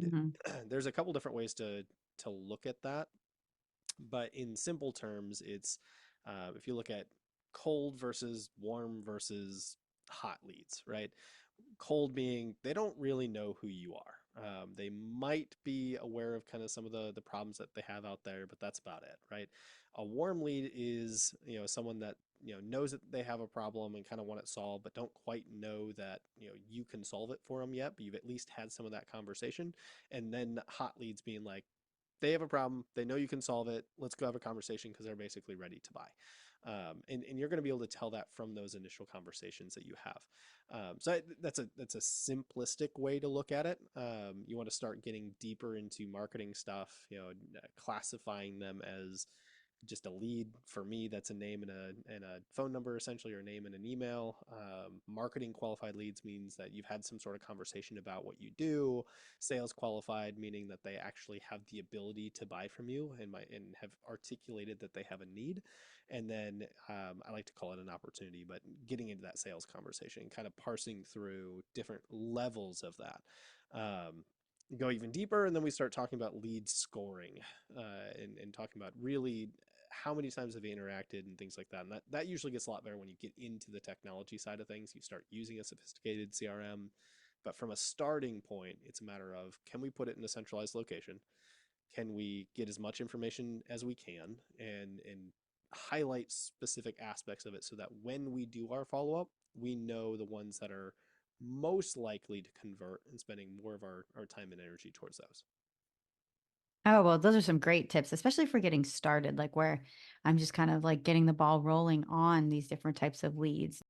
And Mhm. there's a couple different ways to look at that, but in simple terms, it's if you look at cold versus warm versus hot leads, right? Cold being they don't really know who you are. They might be aware of kind of some of the problems that they have out there, but that's about it, right? A warm lead is someone that knows that they have a problem and kind of want it solved, but don't quite know that you can solve it for them yet. But you've at least had some of that conversation, and then hot leads being like they have a problem. They know you can solve it. Let's go have a conversation because they're basically ready to buy. And you're going to be able to tell that from those initial conversations that you have. That's a simplistic way to look at it. You want to start getting deeper into marketing stuff, classifying them as just a lead. For me, that's a name and a phone number, essentially, or a name and an email. Marketing qualified leads means that you've had some sort of conversation about what you do. Sales qualified, meaning that they actually have the ability to buy from you and have articulated that they have a need. And then I like to call it an opportunity, but getting into that sales conversation, kind of parsing through different levels of that. Go even deeper, and then we start talking about lead scoring and talking about really how many times have you interacted and things like that. And that usually gets a lot better when you get into the technology side of things. You start using a sophisticated CRM. But from a starting point, it's a matter of can we put it in a centralized location? Can we get as much information as we can and highlight specific aspects of it so that when we do our follow up, we know the ones that are most likely to convert and spending more of our time and energy towards those. Oh, well, those are some great tips, especially for getting started, like where I'm just kind of like getting the ball rolling on these different types of leads.